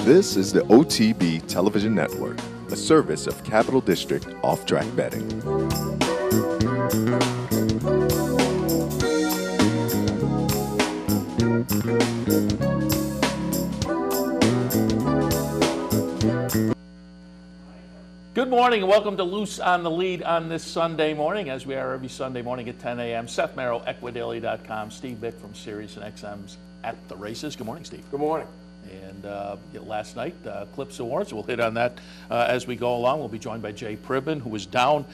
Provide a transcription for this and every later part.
This is the OTB Television Network, a service of Capital District Off-Track Betting. Good morning and welcome to Loose on the Lead on this Sunday morning, as we are every Sunday morning at 10 a.m. Seth Merrow, Equidaily.com, Steve Bick from Sirius and XM's At the Races. Good morning, Steve. Good morning. And last night, Eclipse Awards, we'll hit on that as we go along. We'll be joined by Jay Pribben, who was down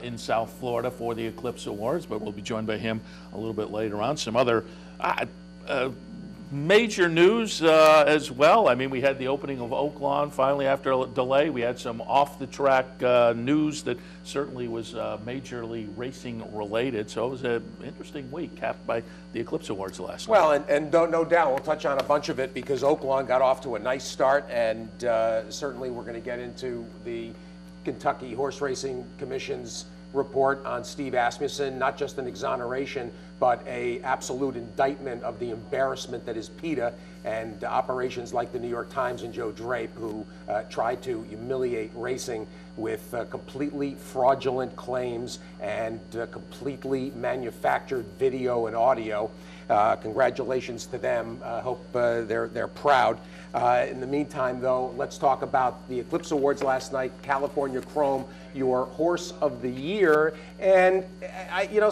in South Florida for the Eclipse Awards, but we'll be joined by him a little bit later on. Some other major news as well. I mean, we had the opening of Oaklawn finally after a delay. We had some off-the-track news that certainly was majorly racing related. So it was an interesting week, capped by the Eclipse Awards last night. Well, and no doubt we'll touch on a bunch of it because Oaklawn got off to a nice start, and certainly we're going to get into the Kentucky Horse Racing Commission's report on Steve Asmussen, not just an exoneration, but a absolute indictment of the embarrassment that is PETA and operations like the New York Times and Joe Drape, who tried to humiliate racing with completely fraudulent claims and completely manufactured video and audio. Congratulations to them. I hope they're proud. In the meantime, though, let's talk about the Eclipse Awards last night. California Chrome, your Horse of the Year. And,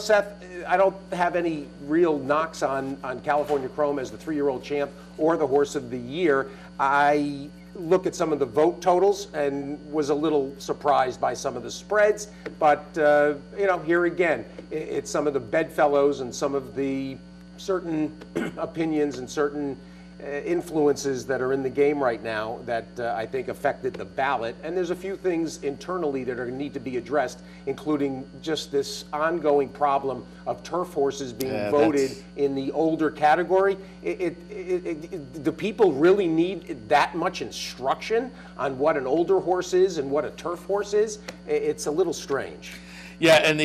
Seth, I don't have any real knocks on California Chrome as the 3-year-old champ or the Horse of the Year. I look at some of the vote totals and was a little surprised by some of the spreads. But, here again, it's some of the bedfellows and some of the certain opinions and certain influences that are in the game right now that I think affected the ballot. And there's a few things internally that are need to be addressed, including just this ongoing problem of turf horses being voted in the older category. Do people really need that much instruction on what an older horse is and what a turf horse is? It's a little strange. Yeah, and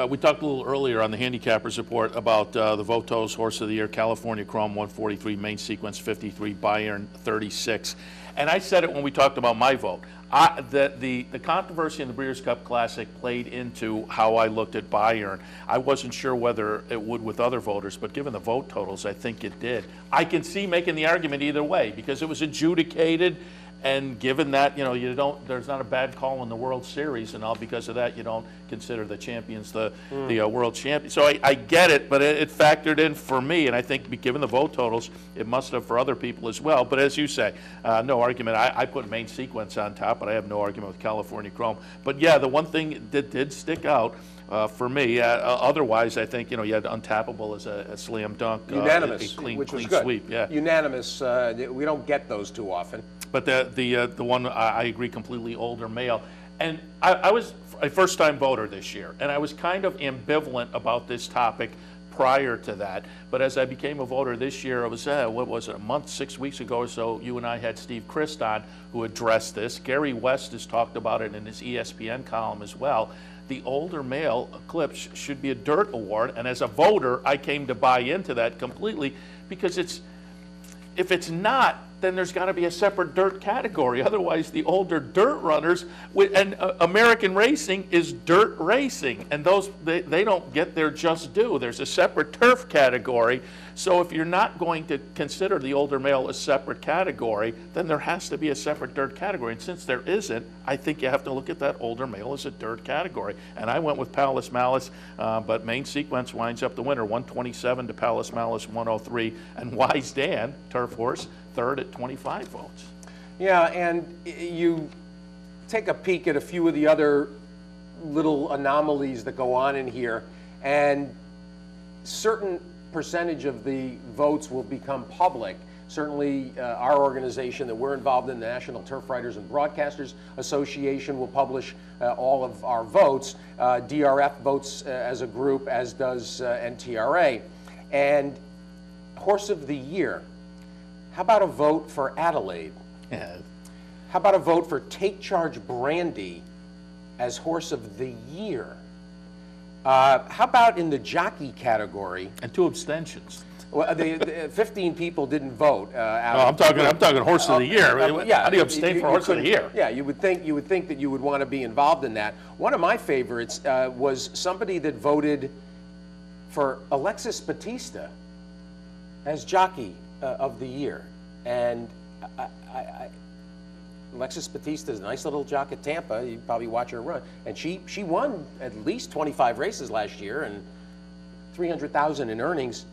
we talked a little earlier on the Handicappers Report about the vote totals. Horse of the Year, California Chrome 143, Main Sequence 53, Bayern 36. And I said it when we talked about my vote. The controversy in the Breeders' Cup Classic played into how I looked at Bayern. I wasn't sure whether it would with other voters, but given the vote totals, I think it did. I can see making the argument either way because it was adjudicated. And given that, there's not a bad call in the World Series and all, because of that, you don't consider the champions the world champion. So I get it, but it factored in for me, and I think given the vote totals, it must have for other people as well. But as you say, no argument. I put Main Sequence on top, but I have no argument with California Chrome. But yeah, the one thing that did stick out for me, otherwise, I think, you had Untappable as a slam dunk. Unanimous, a clean which was good. Sweep, yeah. Unanimous, we don't get those too often. But the one I agree completely, older male. And I was a first-time voter this year, and I was kind of ambivalent about this topic prior to that. But as I became a voter this year, it was, what was it, a month, 6 weeks ago or so, you and I had Steve Christ on who addressed this. Gary West has talked about it in his ESPN column as well. The older male Eclipse should be a dirt award, and as a voter, I came to buy into that completely because if it's not, then there's got to be a separate dirt category. Otherwise, the older dirt runners, and American racing is dirt racing, and those they don't get their just due. There's a separate turf category. So if you're not going to consider the older male a separate category, then there has to be a separate dirt category. And since there isn't, I think you have to look at that older male as a dirt category. And I went with Palace Malice, but Main Sequence winds up the winner, 127 to Palace Malice 103, and Wise Dan, turf horse, third at 25 votes. Yeah, and you take a peek at a few of the other little anomalies that go on in here, and certain percentage of the votes will become public. Certainly our organization that we're involved in, the National Turf Writers and Broadcasters Association, will publish all of our votes. DRF votes as a group, as does NTRA. And Horse of the Year, how about a vote for Adelaide? Yeah. How about a vote for Take Charge Brandy as Horse of the Year? How about in the jockey category? And 2 abstentions. Well, the 15 people didn't vote. No, I'm talking horse of the year. Yeah, How do you abstain for horse of the year? Yeah, you would think that you would want to be involved in that. One of my favorites was somebody that voted for Alexis Batista as jockey of the year, and Alexis Batista is a nice little jock at Tampa. You probably watch her run, and she won at least 25 races last year and $300,000 in earnings.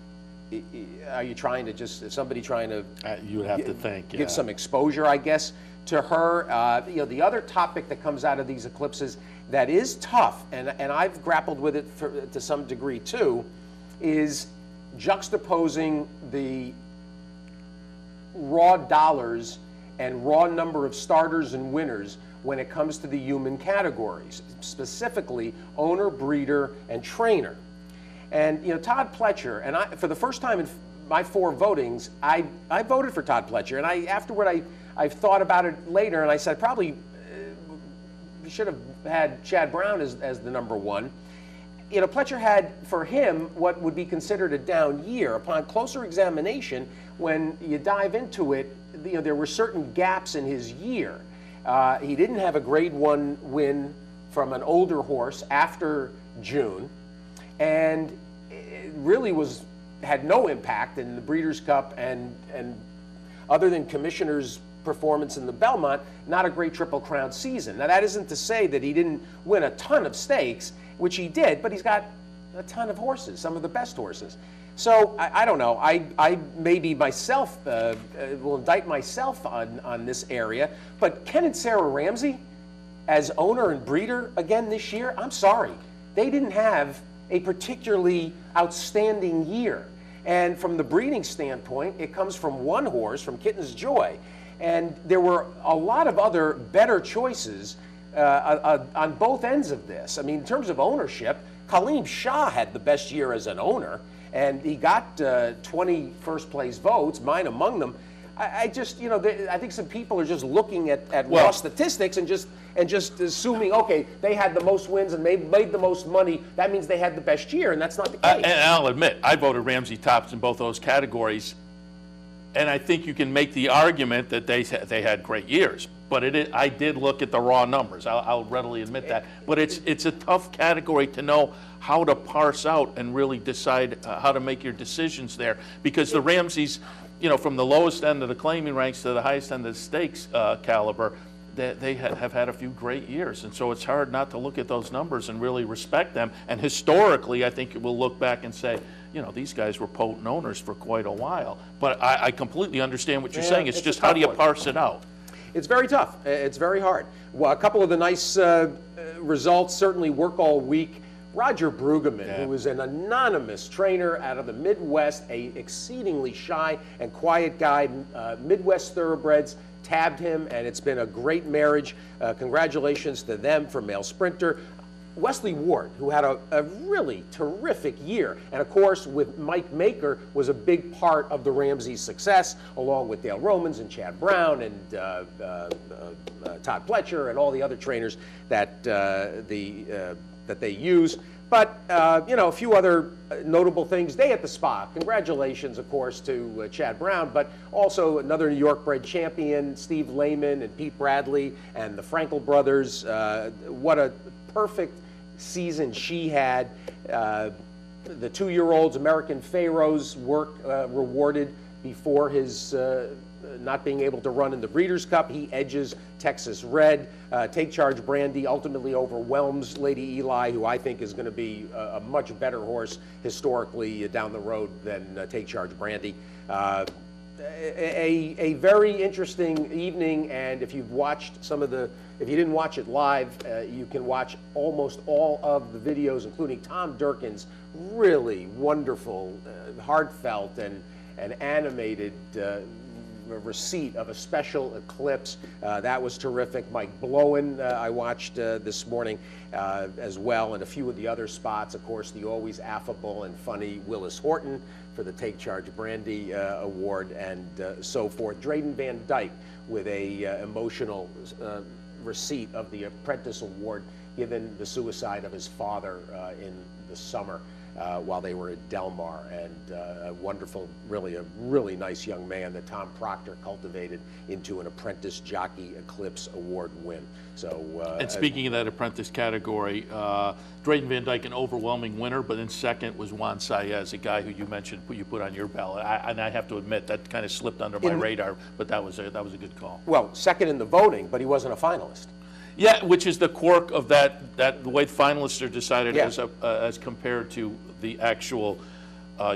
Are you trying to is somebody trying to? You would have to think. Give some exposure, I guess, to her. The other topic that comes out of these eclipses that is tough, and I've grappled with it to some degree too, is juxtaposing the raw dollars and raw number of starters and winners when it comes to the human categories, specifically owner, breeder, and trainer. And Todd Pletcher, and for the first time in my 4 votings, I voted for Todd Pletcher, and afterward I've thought about it later, and I said probably should have had Chad Brown as the number 1. Pletcher had for him what would be considered a down year. Upon closer examination, when you dive into it, there were certain gaps in his year. He didn't have a grade 1 win from an older horse after June, and it really had no impact in the Breeders' Cup, and other than Commissioner's performance in the Belmont, not a great Triple Crown season. Now that isn't to say that he didn't win a ton of stakes, which he did, but he's got a ton of horses, some of the best horses. So I don't know. I maybe myself will indict myself on this area, but Ken and Sarah Ramsey as owner and breeder again this year, I'm sorry. They didn't have a particularly outstanding year. And from the breeding standpoint, it comes from one horse, from Kitten's Joy. And there were a lot of other better choices on both ends of this. I mean, in terms of ownership, Kaleem Shah had the best year as an owner, and he got 20 first-place votes, mine among them. I think some people are just looking at raw statistics and just assuming, okay, they had the most wins and made the most money. That means they had the best year, and that's not the case. And I'll admit, I voted Ramsey tops in both those categories, and I think you can make the argument that they had great years. But I did look at the raw numbers. I'll readily admit that. But it's a tough category to know how to parse out and really decide how to make your decisions there, because the Ramseys, from the lowest end of the claiming ranks to the highest end of the stakes caliber, they have had a few great years. And so it's hard not to look at those numbers and really respect them. And historically, I think we'll look back and say, these guys were potent owners for quite a while. But I completely understand what you're saying. It's just how do you parse it out? It's very tough. It's very hard. Well, a couple of the nice results, certainly Work All Week. Roger Brueggemann, who is an anonymous trainer out of the Midwest, a exceedingly shy and quiet guy, Midwest Thoroughbreds, tabbed him, and it's been a great marriage. Congratulations to them for Male Sprinter. Wesley Ward, who had a really terrific year, and of course with Mike Maker was a big part of the Ramsey success, along with Dale Romans and Chad Brown and Todd Pletcher and all the other trainers that they use. But a few other notable things. Day at the Spa. Congratulations, of course, to Chad Brown, but also another New York bred champion, Steve Lehman and Pete Bradley and the Frankel brothers. What a perfect season she had. The 2-year-old's American Pharaoh's work rewarded before his not being able to run in the Breeders' Cup. He edges Texas Red. Take Charge Brandy ultimately overwhelms Lady Eli, who I think is going to be a much better horse historically down the road than Take Charge Brandy. A very interesting evening, and if you've watched if you didn't watch it live, you can watch almost all of the videos, including Tom Durkin's really wonderful, heartfelt, and animated receipt of a special eclipse. That was terrific. Mike Blowen, I watched this morning as well, and a few of the other spots. Of course, the always affable and funny Willis Horton for the Take Charge Brandy award, and so forth. Drayden Van Dyke with a emotional receipt of the Apprentice Award, given the suicide of his father in the summer. while they were at Del Mar, and a wonderful, a really nice young man that Tom Proctor cultivated into an Apprentice Jockey Eclipse Award win. So, and speaking of that apprentice category, Drayden Van Dyke, an overwhelming winner, but in second was Juan Saez, a guy who you mentioned, you put on your ballot. And I have to admit that kind of slipped under my radar, but that was a good call. Well, second in the voting, but he wasn't a finalist. Yeah, which is the quirk of that the way finalists are decided as compared to the actual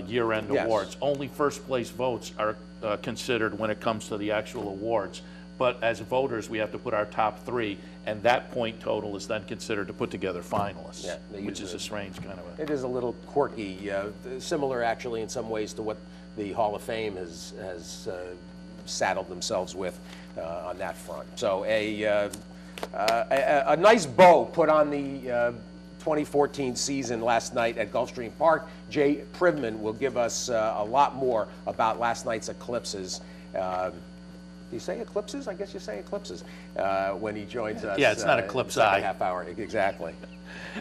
year-end awards. Only first place votes are considered when it comes to the actual awards. But as voters, we have to put our top three, and that point total is then considered to put together finalists, which is a strange kind of a... It is a little quirky, similar actually in some ways to what the Hall of Fame has saddled themselves with on that front. So a nice bow put on the 2014 season last night at Gulfstream Park. Jay Privman will give us a lot more about last night's eclipses. Do you say eclipses? I guess you say eclipses when he joins us. Yeah, it's not eclipse eye. Half hour, exactly.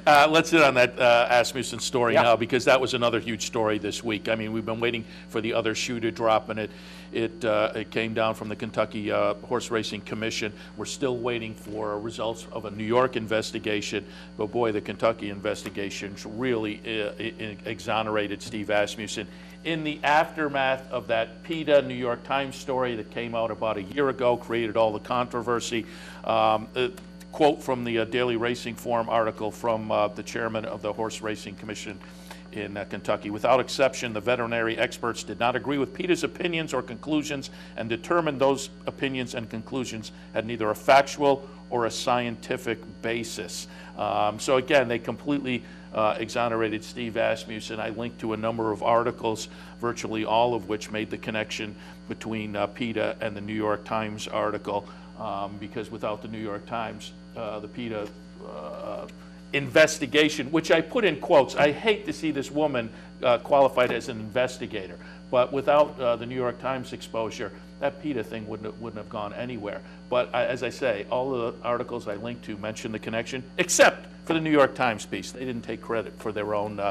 Let's hit on that Asmussen story now, because that was another huge story this week. I mean, we've been waiting for the other shoe to drop, and it came down from the Kentucky Horse Racing Commission. We're still waiting for results of a New York investigation, but boy, the Kentucky investigation really exonerated Steve Asmussen. In the aftermath of that PETA New York Times story that came out about a year ago, created all the controversy, quote from the Daily Racing Form article from the chairman of the Horse Racing Commission in Kentucky. Without exception, the veterinary experts did not agree with PETA's opinions or conclusions and determined those opinions and conclusions had neither a factual or a scientific basis. So again, they completely exonerated Steve Asmussen. I linked to a number of articles, virtually all of which made the connection between PETA and the New York Times article, because without the New York Times, the PETA investigation, which I put in quotes, I hate to see this woman qualified as an investigator, but without the New York Times exposure, that PETA thing wouldn't have gone anywhere. But as I say, all of the articles I linked to mention the connection, except for the New York Times piece. They didn't take credit for their own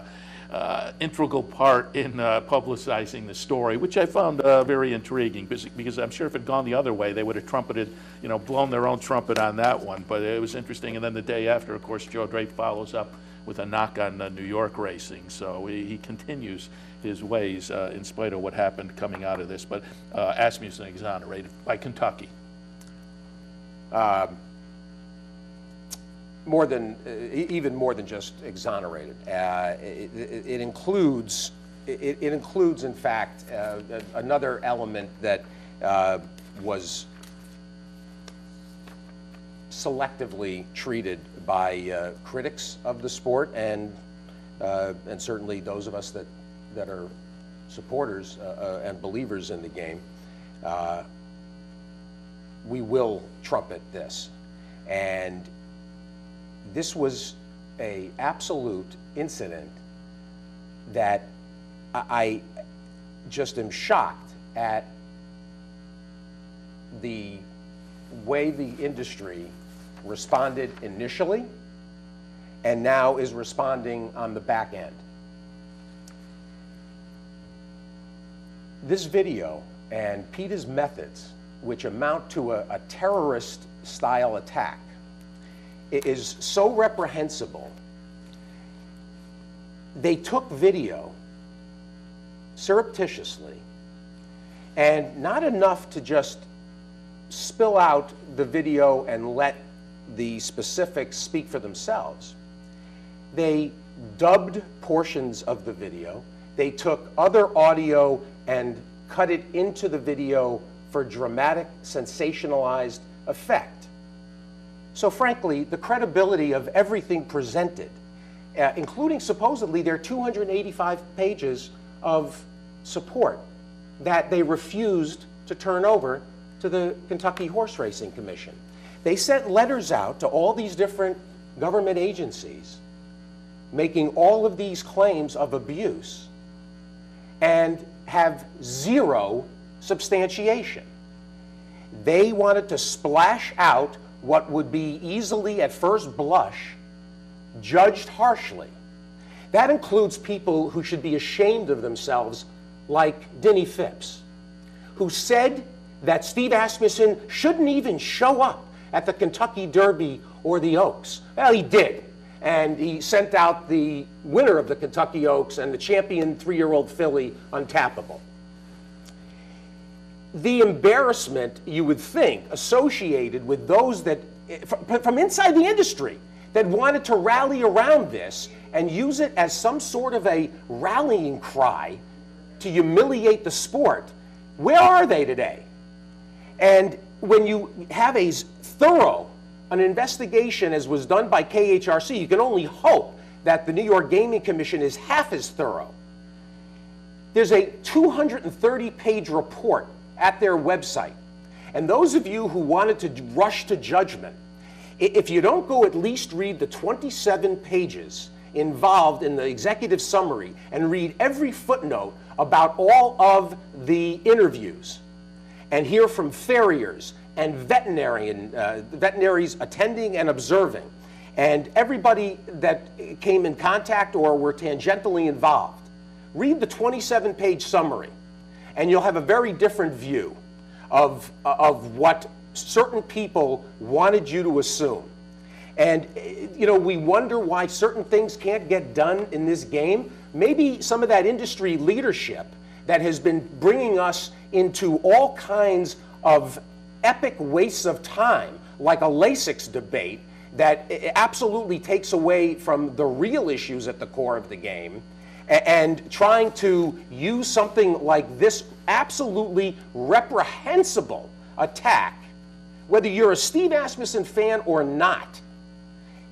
integral part in publicizing the story, which I found very intriguing, because I'm sure if it had gone the other way, they would have trumpeted, blown their own trumpet on that one. But it was interesting. And then the day after, of course, Joe Drape follows up with a knock on New York racing. So he continues his ways in spite of what happened coming out of this. But Asmussen exonerated by Kentucky. Even more than just exonerated. It includes, in fact, another element that was selectively treated by critics of the sport, and certainly those of us that are supporters and believers in the game. We will trumpet this, and this was an absolute incident that I just am shocked at the way the industry responded initially and now is responding on the back end. This video and PETA's methods, which amount to a terrorist-style attack, is so reprehensible. They took video surreptitiously, and not enough to just spill out the video and let the specifics speak for themselves. They dubbed portions of the video. They took other audio and cut it into the video for dramatic, sensationalized effect. So frankly, the credibility of everything presented, including supposedly their 285 pages of support that they refused to turn over to the Kentucky Horse Racing Commission. They sent letters out to all these different government agencies making all of these claims of abuse and have zero substantiation. They wanted to splash out what would be easily, at first blush, judged harshly. That includes people who should be ashamed of themselves, like Denny Phipps, who said that Steve Asmussen shouldn't even show up at the Kentucky Derby or the Oaks. Well, he did. And he sent out the winner of the Kentucky Oaks and the champion 3-year-old filly Untappable. The embarrassment, you would think, associated with those that, from inside the industry, that wanted to rally around this and use it as some sort of a rallying cry to humiliate the sport, where are they today? And when you have an investigation as was done by KHRC, you can only hope that the New York Gaming Commission is half as thorough. There's a 230-page report at their website. And those of you who wanted to rush to judgment, if you don't go at least read the 27 pages involved in the executive summary and read every footnote about all of the interviews and hear from farriers and veterinaries attending and observing, and everybody that came in contact or were tangentially involved, read the 27-page summary, and you'll have a very different view of what certain people wanted you to assume. And, you know, we wonder why certain things can't get done in this game. Maybe some of that industry leadership that has been bringing us into all kinds of epic wastes of time, like a Lasix debate that absolutely takes away from the real issues at the core of the game, and trying to use something like this absolutely reprehensible attack, whether you're a Steve Asmussen fan or not.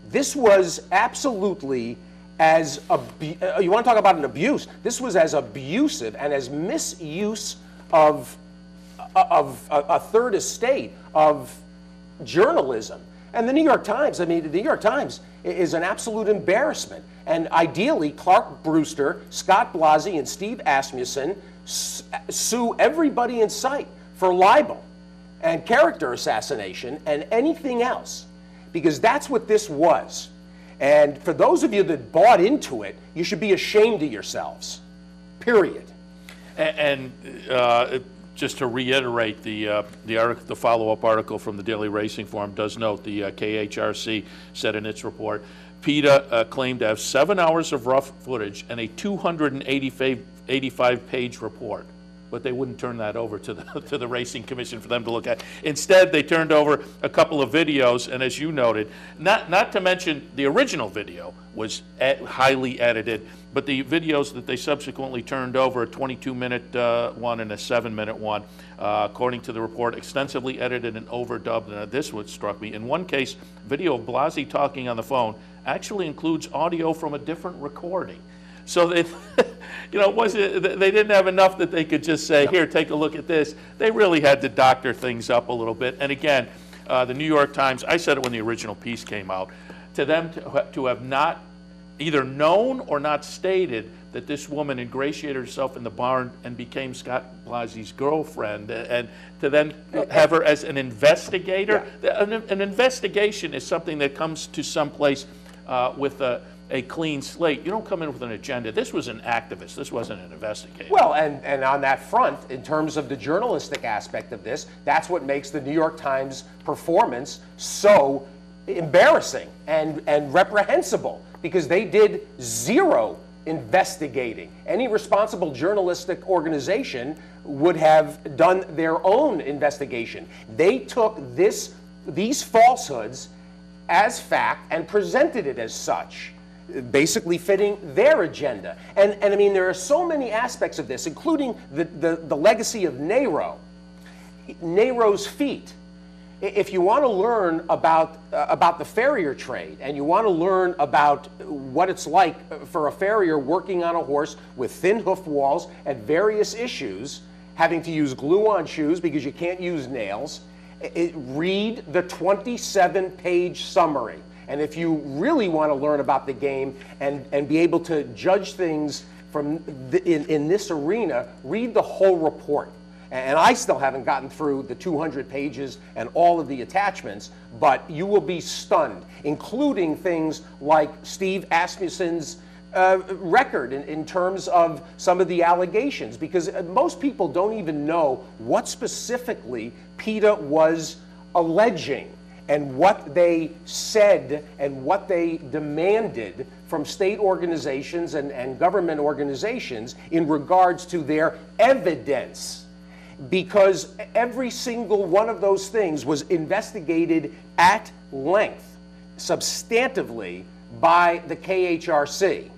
This was absolutely as, you want to talk about an abuse, this was as abusive and as misuse of a third estate of journalism. And the New York Times, I mean, the New York Times is an absolute embarrassment. And ideally, Clark Brewster, Scott Blasey, and Steve Asmussen sue everybody in sight for libel and character assassination and anything else, because that's what this was. And for those of you that bought into it, you should be ashamed of yourselves, period. And just to reiterate, the follow-up article from the Daily Racing Form does note the KHRC said in its report, PETA claimed to have 7 hours of rough footage and a 285-page report, but they wouldn't turn that over to the Racing Commission for them to look at. Instead, they turned over a couple of videos, and as you noted, not to mention the original video was highly edited, but the videos that they subsequently turned over, a 22-minute one and a 7-minute one, according to the report, extensively edited and overdubbed. And this what struck me. In one case, video of Blasey talking on the phone actually includes audio from a different recording. So they, you know, they didn't have enough that they could just say, here, take a look at this. They really had to doctor things up a little bit. And again, the New York Times, I said it when the original piece came out, to them to have not either known or not stated that this woman ingratiated herself in the barn and became Scott Blasey's girlfriend, and to then have her as an investigator. Yeah. An investigation is something that comes to someplace with a clean slate. You don't come in with an agenda. This was an activist. This wasn't an investigator. Well, and on that front, in terms of the journalistic aspect of this, that's what makes the New York Times performance so embarrassing and reprehensible, because they did zero investigating. Any responsible journalistic organization would have done their own investigation. They took these falsehoods as fact and presented it as such, basically fitting their agenda. And I mean, there are so many aspects of this, including the legacy of Nero, Nero's feat. If you want to learn about the farrier trade, and you want to learn about what it's like for a farrier working on a horse with thin hoof walls and various issues, having to use glue-on shoes because you can't use nails, read the 27-page summary. And if you really want to learn about the game and be able to judge things from in this arena, read the whole report. And I still haven't gotten through the 200 pages and all of the attachments, but you will be stunned, including things like Steve Asmussen's record in terms of some of the allegations, because most people don't even know what specifically PETA was alleging and what they said and what they demanded from state organizations and government organizations in regards to their evidence. Because every single one of those things was investigated at length, substantively, by the KHRC.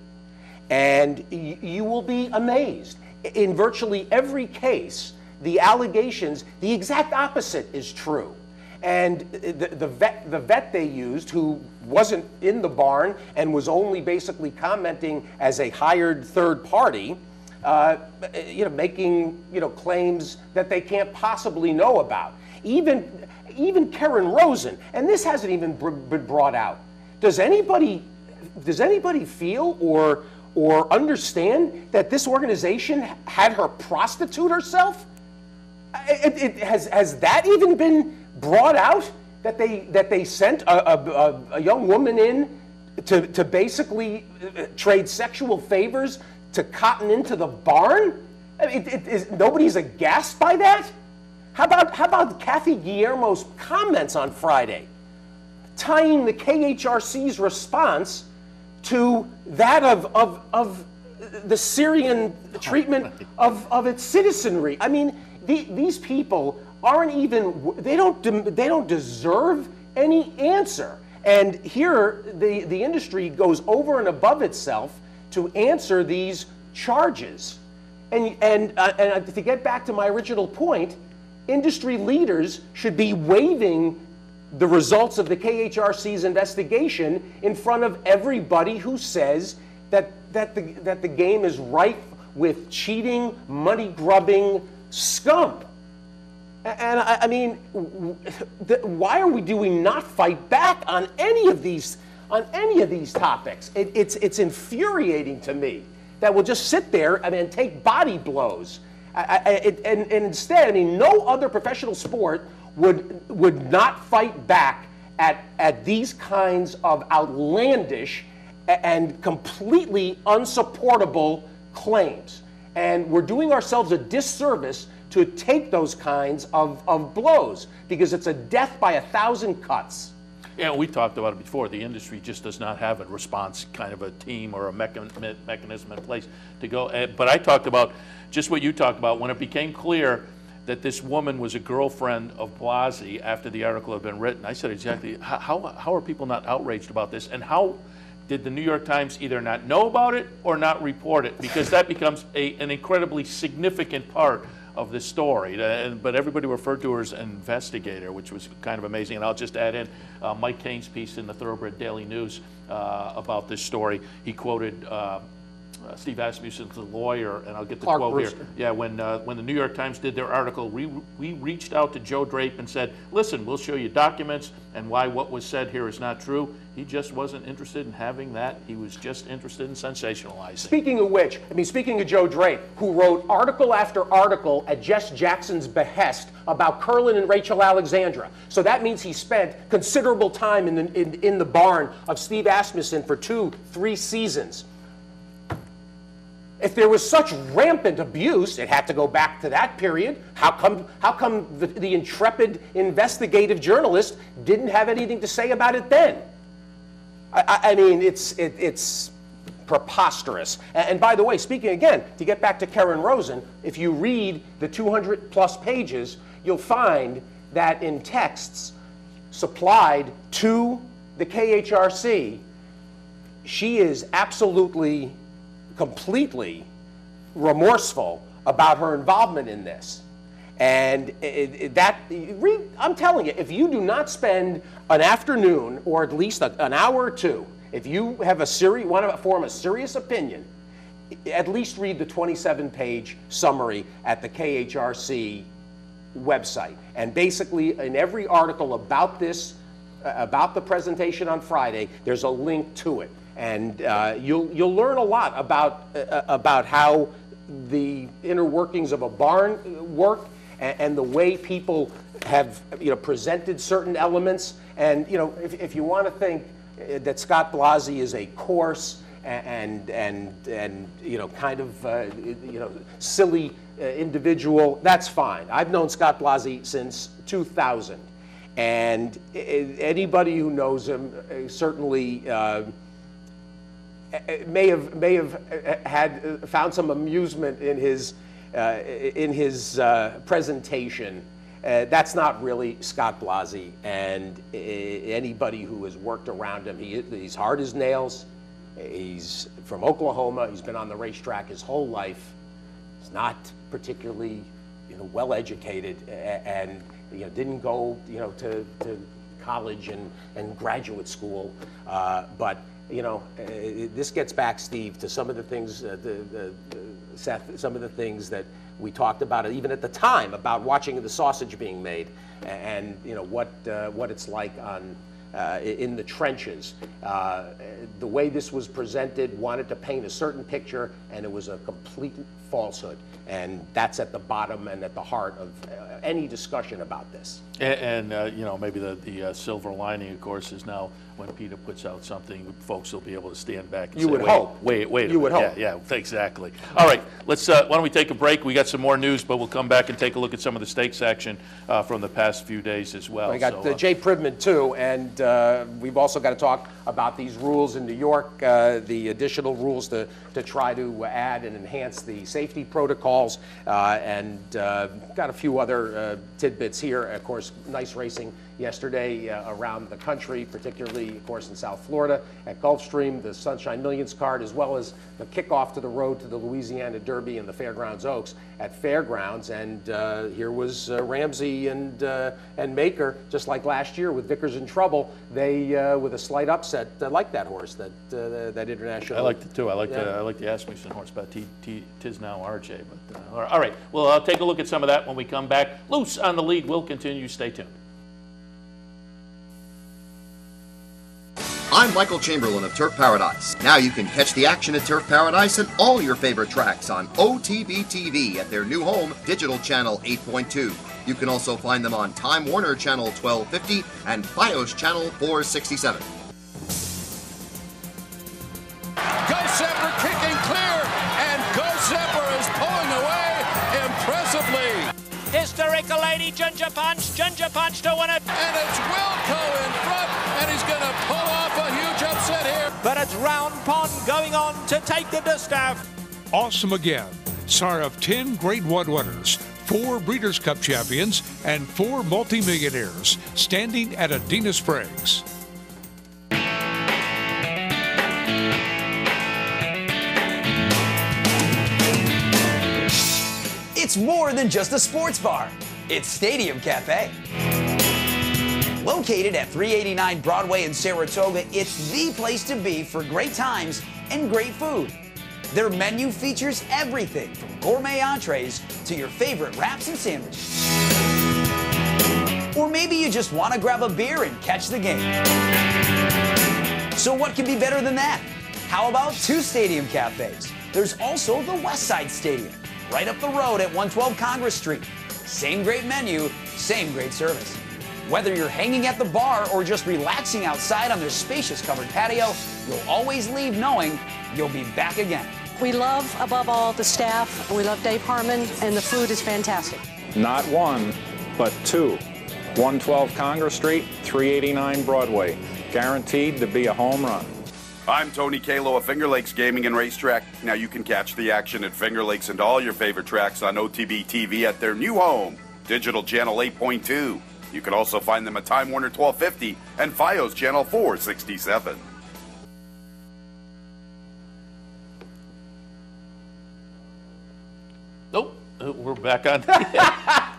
And you will be amazed. In virtually every case, the allegations, the exact opposite is true. And the vet they used, who wasn't in the barn and was only basically commenting as a hired third party, making claims that they can't possibly know about. Even Karen Rosen, and this hasn't even been brought out. Does anybody feel or understand that this organization had her prostitute herself? Has that even been brought out, that they sent a young woman in to basically trade sexual favors to cotton into the barn? I mean, nobody's aghast by that? How about Kathy Guillermo's comments on Friday, tying the KHRC's response to that of the Syrian treatment of its citizenry? I mean, these people aren't even, they don't deserve any answer. And here the industry goes over and above itself to answer these charges. And to get back to my original point, industry leaders should be waving the results of the KHRC's investigation in front of everybody who says that the game is rife with cheating, money-grubbing scum. And I mean, why are we not fight back on any of these topics? It's infuriating to me that we'll just sit there and take body blows. And instead, I mean, no other professional sport would not fight back at these kinds of outlandish and completely unsupportable claims. And we're doing ourselves a disservice to take those kinds of blows, because it's a death by 1,000 cuts. Yeah, we talked about it before. The industry just does not have a response kind of a team or a mechanism in place to go. But I talked about just what you talked about when it became clear that this woman was a girlfriend of Blasey after the article had been written. I said exactly, how are people not outraged about this? And how did the New York Times either not know about it or not report it? Because that becomes an incredibly significant part of this story. But everybody referred to her as an investigator, which was kind of amazing. And I'll just add in Mike Kane's piece in the Thoroughbred Daily News about this story. He quoted Steve Asmussen's lawyer, and I'll get the Clark quote Brewster. here. Yeah, when the New York Times did their article, we reached out to Joe Drape and said, listen, we'll show you documents and why what was said here is not true. He just wasn't interested in having that. He was just interested in sensationalizing. Speaking of which, I mean, speaking of Joe Drape, who wrote article after article at Jess Jackson's behest about Curlin and Rachel Alexandra. So that means he spent considerable time in the barn of Steve Asmussen for 2-3 seasons. If there was such rampant abuse, it had to go back to that period. How come the intrepid investigative journalist didn't have anything to say about it then? I mean, it's preposterous. And by the way, speaking again, to get back to Karen Rosen, if you read the 200+ pages, you'll find that in texts supplied to the KHRC, she is absolutely, completely remorseful about her involvement in this. And I'm telling you, if you do not spend an afternoon or at least an hour or two, if you have want to form a serious opinion, at least read the 27-page summary at the KHRC website. And basically, in every article about this, about the presentation on Friday, there's a link to it. And you'll learn a lot about how the inner workings of a barn work, and the way people have presented certain elements. And if you want to think that Scott Blasey is a coarse and you know, kind of you know, silly individual, that's fine. I've known Scott Blasey since 2000, and anybody who knows him certainly may have had found some amusement in his presentation. That's not really Scott Blasey, and anybody who has worked around him, he's hard as nails. He's from Oklahoma. He's been on the racetrack his whole life. He's not particularly, you know, well educated, and you know, didn't go, you know, to college and graduate school, but you know, this gets back, Steve, to some of the things, Seth, some of the things that we talked about, even at the time, about watching the sausage being made, and you know what it's like on in the trenches. The way this was presented wanted to paint a certain picture, and it was a complete falsehood. And that's at the bottom and at the heart of any discussion about this. And you know, maybe the silver lining, of course, is now when PETA puts out something, folks will be able to stand back and you say, would hope. Wait you would hope. Yeah, exactly. All right, let's. Why don't we take a break? We got some more news, but we'll come back and take a look at some of the stakes action from the past few days as well. We got Jay Privman too, and we've also got to talk about these rules in New York, the additional rules to try to add and enhance the safety protocols, and got a few other tidbits here. Of course, nice racing yesterday around the country, particularly, of course, in South Florida at Gulfstream, the Sunshine Millions card, as well as the kickoff to the road to the Louisiana Derby and the Fairgrounds Oaks at Fairgrounds. And here was Ramsey and Maker, just like last year with Vickers in trouble. They, with a slight upset, like that horse, that international. I liked it too. I like the Asmussen horse, but tis now RJ. But all right, well, I'll take a look at some of that when we come back. Loose on the lead. We'll continue. Stay tuned. I'm Michael Chamberlain of Turf Paradise. Now you can catch the action at Turf Paradise and all your favorite tracks on OTB TV at their new home, Digital Channel 8.2. You can also find them on Time Warner Channel 1250 and FiOS Channel 467. Go Zephyr kicking clear, and Go Zephyr is pulling away impressively. Hysterical Lady, Ginger Punch to win it. And it's Wilco in front, and he's going to pull off a huge upset here. But it's Round Pond going on to take the distaff. Awesome again. Sire of 10 Grade 1 winners, 4 Breeders' Cup champions, and 4 multimillionaires, standing at Adena Springs. It's more than just a sports bar. It's Stadium Cafe. Located at 389 Broadway in Saratoga, it's the place to be for great times and great food. Their menu features everything from gourmet entrees to your favorite wraps and sandwiches. Or maybe you just want to grab a beer and catch the game. So what could be better than that? How about 2 Stadium Cafes? There's also the Westside Stadium, right up the road at 112 Congress Street. Same great menu, same great service. Whether you're hanging at the bar or just relaxing outside on their spacious covered patio, you'll always leave knowing you'll be back again. We love, above all, the staff. We love Dave Harmon, and the food is fantastic. Not 1, but 2. 112 Congress Street, 389 Broadway. Guaranteed to be a home run. I'm Tony Kalo of Finger Lakes Gaming and Racetrack. Now you can catch the action at Finger Lakes and all your favorite tracks on OTB TV at their new home, Digital Channel 8.2. You can also find them at Time Warner 1250 and FiOS Channel 467. Nope, we're back on.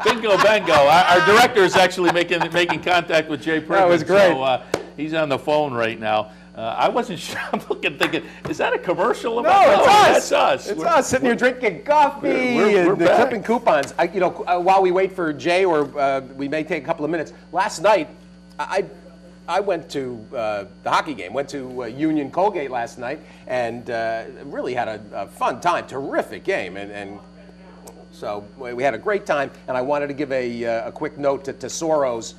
Bingo, bango. Our director is actually making contact with Jay Privman. That was great. So, he's on the phone right now. I wasn't sure. I'm looking, thinking, is that a commercial? No, it's us. That's us. It's us sitting here drinking coffee and clipping coupons. While we wait for Jay, or we may take a couple of minutes. Last night, I went to the hockey game. Went to Union Colgate last night, and really had a fun time. Terrific game, and so we had a great time. And I wanted to give a quick note to Soros.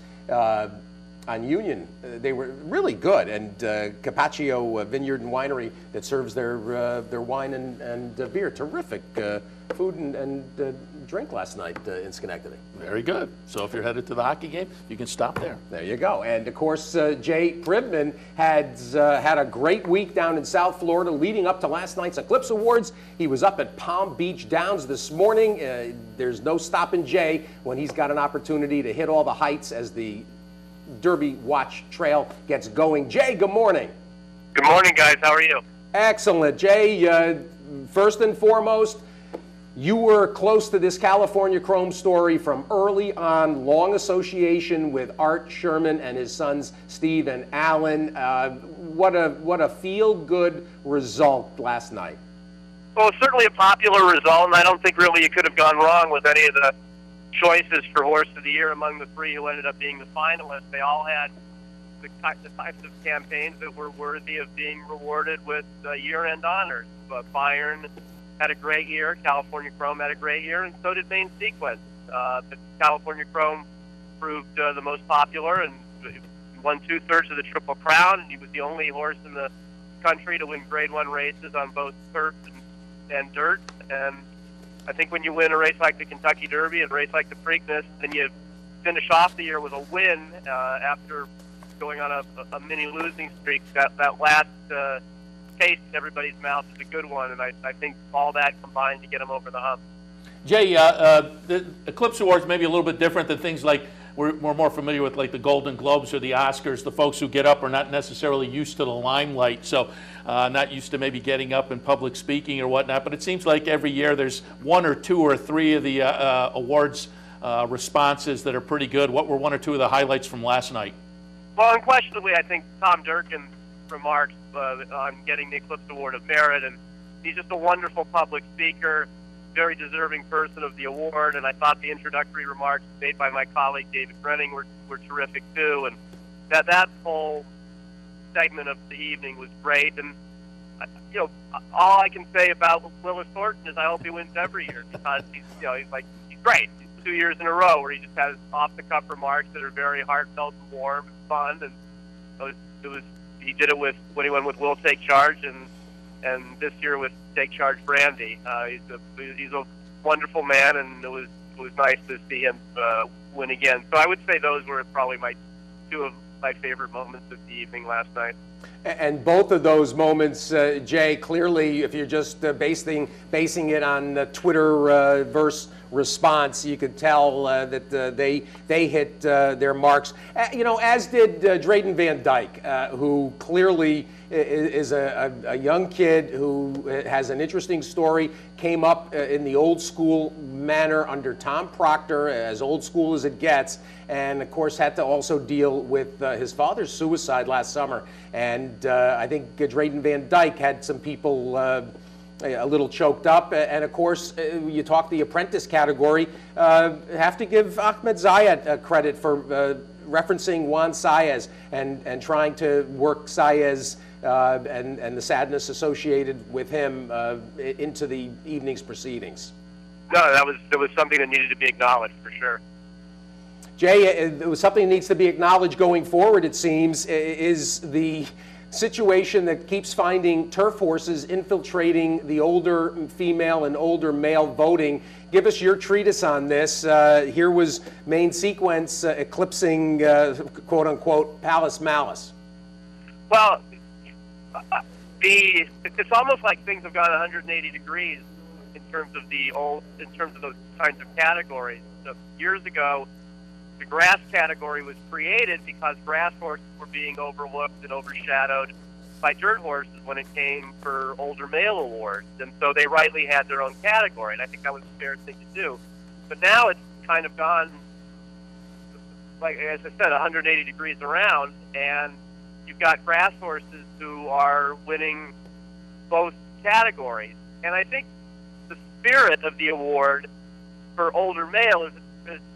Union. They were really good, and Capaccio Vineyard and Winery that serves their wine and beer. Terrific food and drink last night in Schenectady. Very good. So if you're headed to the hockey game, you can stop there. There you go. And of course, Jay Pribman had a great week down in South Florida leading up to last night's Eclipse Awards. He was up at Palm Beach Downs this morning. There's no stopping Jay when he's got an opportunity to hit all the heights as the Derby Watch Trail gets going. Jay, good morning. Good morning, guys. How are you? Excellent. Jay, first and foremost, you were close to this California Chrome story from early on, long association with Art Sherman and his sons Steve and Alan. What a feel-good result last night. Well, it's certainly a popular result, and I don't think really you could have gone wrong with any of the choices for Horse of the Year among the three who ended up being the finalists. They all had the types of campaigns that were worthy of being rewarded with year-end honors. Bayern had a great year, California Chrome had a great year, and so did Main Sequence. The California Chrome proved the most popular and won 2/3 of the Triple Crown, and he was the only horse in the country to win Grade 1 races on both turf and dirt. And I think when you win a race like the Kentucky Derby and a race like the Preakness, then you finish off the year with a win after going on a mini losing streak. That last taste in everybody's mouth is a good one, and I think all that combined to get him over the hump. Jay, the Eclipse Awards may be a little bit different than things like we're more familiar with, like the Golden Globes or the Oscars. The folks who get up are not necessarily used to the limelight, so not used to maybe getting up in public speaking or whatnot. But it seems like every year there's one or two or three of the awards responses that are pretty good. What were one or two of the highlights from last night? Well, unquestionably, I think Tom Durkin's remarks on getting the Eclipse Award of Merit, and he's just a wonderful public speaker, very deserving person of the award, and I thought the introductory remarks made by my colleague David Brenning were terrific too, and that whole segment of the evening was great. And you know, all I can say about Willis Thornton is I hope he wins every year, because he's great. 2 years in a row where he just has off-the-cuff remarks that are very heartfelt and warm and fun, and he did it when he went with Will Take Charge, and this year with Take Charge Brandy. He's a wonderful man, and it was nice to see him win again. So I would say those were probably two of my favorite moments of the evening last night. And both of those moments, Jay, clearly, if you're just basing it on Twitter verse response, you could tell that they hit their marks. You know, as did Drayden Van Dyke, who clearly is a young kid who has an interesting story, came up in the old school manner under Tom Proctor, as old school as it gets, and of course had to also deal with his father's suicide last summer. And I think Drayden Van Dyke had some people a little choked up, and of course you talk the apprentice category, have to give Ahmed Zayed credit for referencing Juan Saez and trying to work Saez and the sadness associated with him into the evening's proceedings. No, there was something that needed to be acknowledged for sure. Jay, it was something that needs to be acknowledged going forward, it seems, is the situation that keeps finding turf horses infiltrating the older female and older male voting. Give us your treatise on this. Here was Main Sequence eclipsing, quote-unquote, Palace Malice. Well, it's almost like things have gone 180 degrees in terms of those kinds of categories. So years ago, the grass category was created because grass horses were being overlooked and overshadowed by dirt horses when it came for older male awards. And so they rightly had their own category, and I think that was a fair thing to do. But now it's kind of gone, like as I said, 180 degrees around, and you've got grass horses who are winning both categories. And I think the spirit of the award for older male is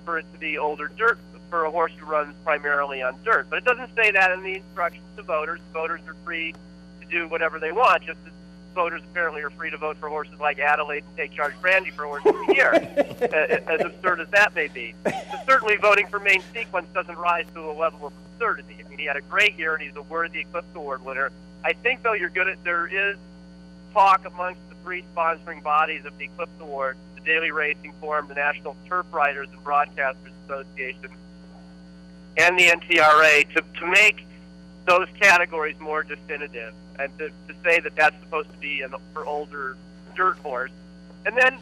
for it to be older dirt, for a horse who runs primarily on dirt. But it doesn't say that in the instructions to voters. Voters are free to do whatever they want, just as voters apparently are free to vote for horses like Adelaide and Take Charge Brandy for Horse of the Year, as absurd as that may be. But certainly voting for Main Sequence doesn't rise to a level of absurdity. I mean, he had a great year, and he's a worthy Eclipse Award winner. I think, though, there is talk amongst the three sponsoring bodies of the Eclipse Award, the Daily Racing Forum, the National Turf Writers and Broadcasters Association, and the NTRA, to make those categories more definitive, and to say that that's supposed to be for older dirt horse. And then,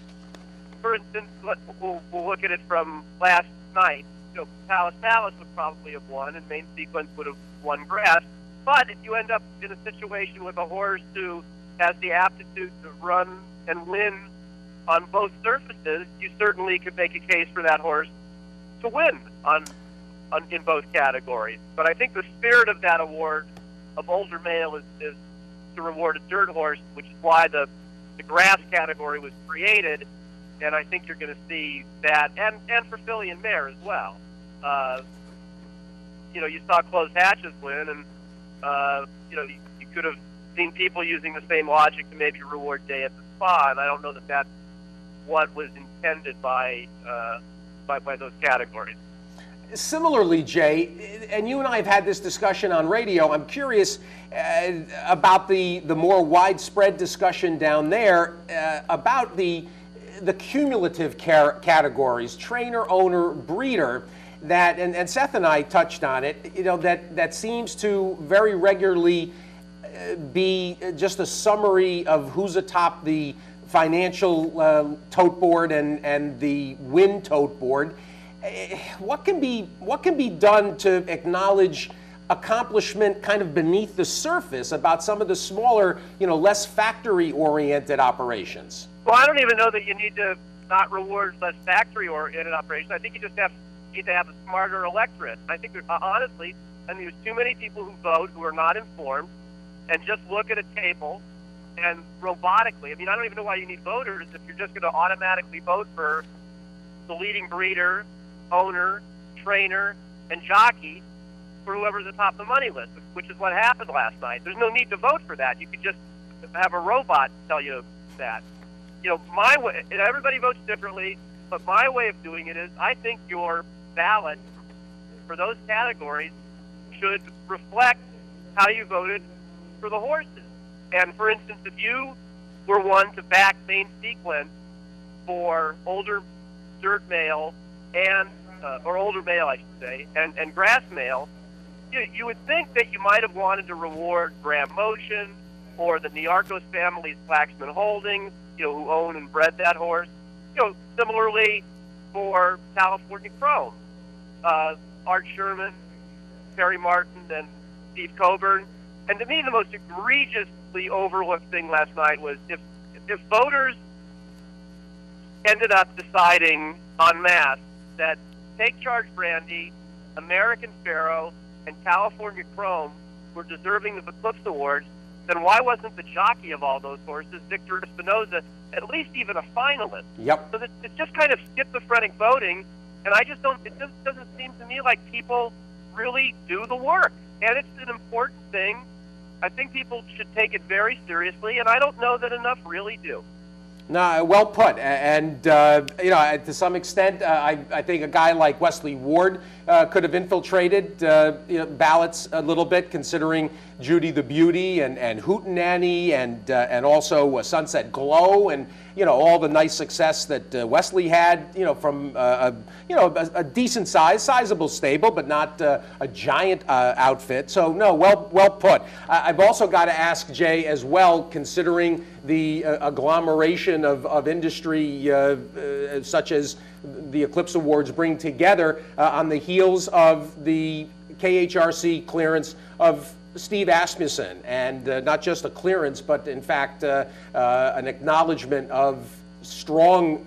for instance, we'll look at it from last night. You know, Palace would probably have won, and Main Sequence would have won grass. But if you end up in a situation with a horse who has the aptitude to run and win on both surfaces, you certainly could make a case for that horse to win in both categories. But I think the spirit of that award of older male is to reward a dirt horse, which is why the grass category was created. And I think you're going to see that, and for filly and mare as well. You know, you saw Closed Hatches win, and you know, you could have seen people using the same logic to maybe reward Day at the Spa, and I don't know that that's what was intended by those categories. Similarly, Jay, and you and I have had this discussion on radio, I'm curious about the more widespread discussion down there about the cumulative categories, trainer, owner, breeder, that, and Seth and I touched on it, you know, that seems to very regularly be just a summary of who's atop the financial tote board and the win tote board. What can be done to acknowledge accomplishment kind of beneath the surface about some of the smaller, you know, less factory-oriented operations? Well, I don't even know that you need to not reward less factory-oriented operations. I think you just need to have a smarter electorate. I think, honestly, there's too many people who vote who are not informed and just look at a table and robotically. I mean, I don't even know why you need voters if you're just going to automatically vote for the leading breeder, owner, trainer, and jockey for whoever's atop the money list, which is what happened last night. There's no need to vote for that. You could just have a robot tell you that. You know, my way, and everybody votes differently, but my way of doing it is I think your ballot for those categories should reflect how you voted for the horses. And for instance, if you were one to back Main Sequence for older dirt male and or older male, I should say, and grass male, you would think that you might have wanted to reward Graham Motion or the Niarchos family's Flaxman Holdings, you know, who own and bred that horse. You know, similarly for California Chrome, Art Sherman, Terry Martin, and Steve Coburn. And to me, the most egregiously overlooked thing last night was if voters ended up deciding en masse that Take Charge Brandy, American Pharaoh, and California Chrome were deserving of Eclipse Awards, then why wasn't the jockey of all those horses, Victor Espinoza, at least even a finalist? Yep. So it's just kind of schizophrenic voting, and it just doesn't seem to me like people really do the work. And it's an important thing. I think people should take it very seriously, and I don't know that enough really do. No, well put. And you know, to some extent, I think a guy like Wesley Ward could have infiltrated you know, ballots a little bit, considering Judy the Beauty and Hootenanny and also Sunset Glow, and you know, all the nice success that Wesley had, you know, from you know, a decent size, sizable stable, but not a giant outfit. So no, well put. I've also got to ask Jay as well, considering the agglomeration of industry such as the Eclipse Awards bring together on the heels of the KHRC clearance of Steve Asmussen, and not just a clearance, but in fact an acknowledgement of strong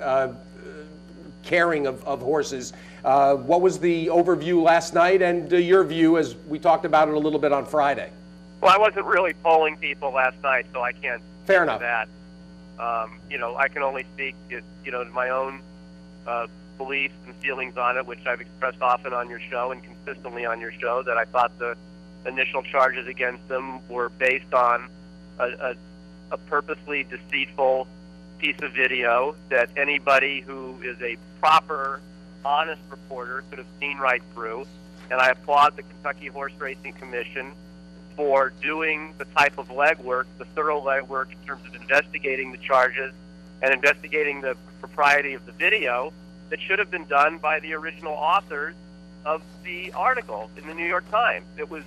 caring of horses. What was the overview last night, and your view as we talked about it a little bit on Friday? Well, I wasn't really polling people last night, so I can't Fair enough. that. You know, I can only speak, you know, to my own beliefs and feelings on it, which I've expressed often on your show and consistently on your show, that I thought the initial charges against them were based on a a purposely deceitful piece of video that anybody who is a proper, honest reporter could have seen right through. And I applaud the Kentucky Horse Racing Commission for doing the type of legwork, the thorough legwork in terms of investigating the charges and investigating the propriety of the video that should have been done by the original authors of the article in the New York Times. It was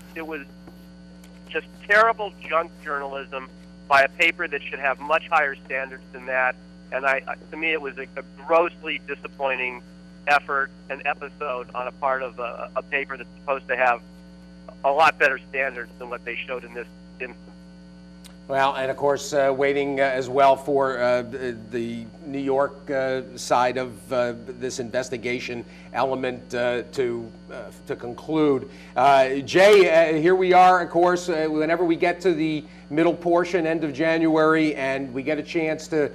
just terrible junk journalism by a paper that should have much higher standards than that. And to me, it was a grossly disappointing effort and episode on a part of a paper that's supposed to have a lot better standards than what they showed in this instance. Well, and of course, waiting as well for the New York side of this investigation element to conclude. Jay, here we are, of course, whenever we get to the middle portion, end of January, and we get a chance to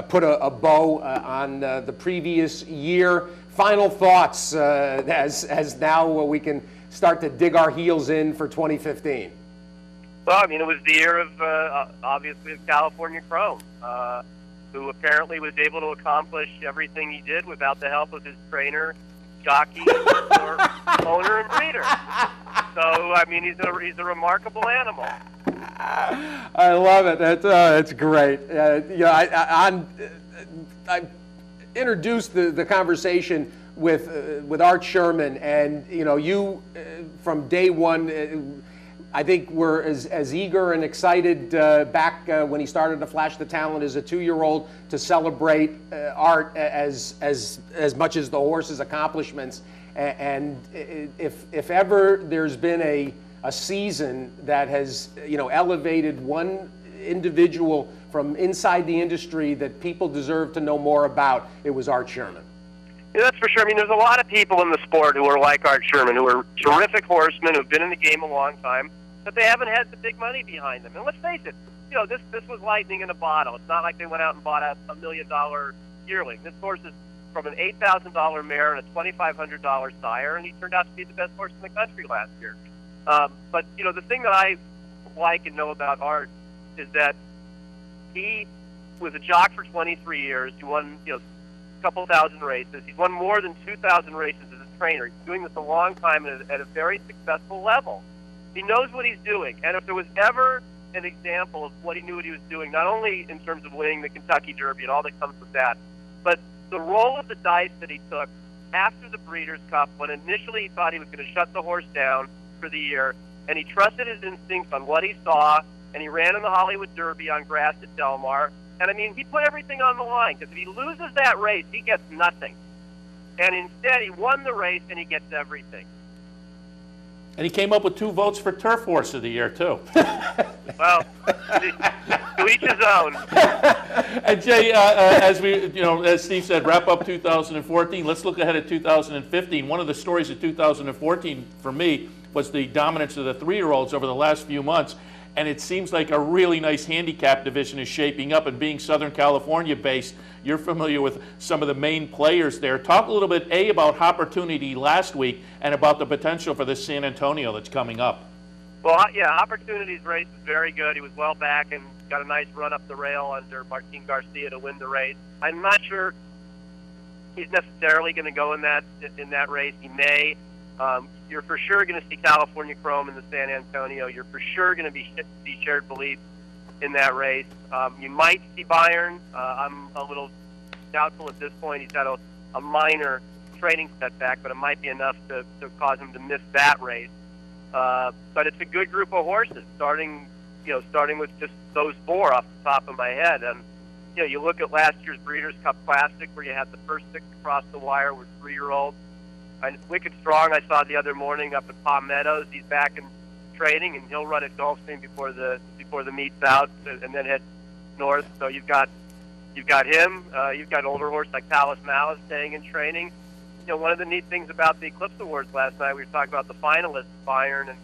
put a bow on the previous year. Final thoughts as now we can start to dig our heels in for 2015. Well, I mean, it was the year of, obviously, of California Chrome, who apparently was able to accomplish everything he did without the help of his trainer, jockey, or owner and breeder. So, I mean, he's a remarkable animal. I love it. That's great. I introduced the conversation with Art Sherman, and you from day one. I think we're as eager and excited back when he started to flash the talent as a 2-year-old to celebrate Art as much as the horse's accomplishments. And if ever there's been a season that has elevated one individual from inside the industry that people deserve to know more about, it was Art Sherman. Yeah, that's for sure. I mean, there's a lot of people in the sport who are like Art Sherman, who are terrific horsemen, who've been in the game a long time, but they haven't had the big money behind them. And let's face it, this was lightning in a bottle. It's not like they went out and bought a $1 million yearling. This horse is from an $8,000 mare and a $2,500 sire, and he turned out to be the best horse in the country last year. But the thing that I like and know about Art is that he was a jock for 23 years. He won, a couple thousand races. He's won more than 2,000 races as a trainer. He's doing this a long time at a very successful level. He knows what he's doing, and if there was ever an example of what he knew what he was doing, not only in terms of winning the Kentucky Derby and all that comes with that, but the roll of the dice that he took after the Breeders' Cup, when initially he thought he was going to shut the horse down for the year, and he trusted his instincts on what he saw, and he ran in the Hollywood Derby on grass at Del Mar, and I mean, he put everything on the line, because if he loses that race, he gets nothing. And instead, he won the race, and he gets everything. And he came up with 2 votes for Turf Horse of the Year, too. Well, to each his own. And Jay, as Steve said, wrap up 2014. Let's look ahead at 2015. One of the stories of 2014 for me was the dominance of the 3-year-olds over the last few months. And it seems like a really nice handicap division is shaping up, and being Southern California based, you're familiar with some of the main players there. Talk a little bit, about Opportunity last week and about the potential for this San Antonio that's coming up. Well, yeah, Opportunity's race is very good. He was well back and got a nice run up the rail under Martin Garcia to win the race. I'm not sure he's necessarily going to go in that race. He may. You're for sure going to see California Chrome in the San Antonio. You're for sure going to see Shared Belief in that race. You might see Bayern. I'm a little doubtful at this point. He's had a minor training setback, but it might be enough to cause him to miss that race. But it's a good group of horses, starting with just those 4 off the top of my head. And you look at last year's Breeders' Cup Classic, where you had the first 6 across the wire with 3-year-olds. And Wicked Strong, I saw the other morning up at Palm Meadows. He's back in training, and he'll run at Gulfstream before the meet's out, and then head north. So you've got him. You've got an older horse like Palace Malice staying in training. One of the neat things about the Eclipse Awards last night, we were talking about the finalists, Bayern and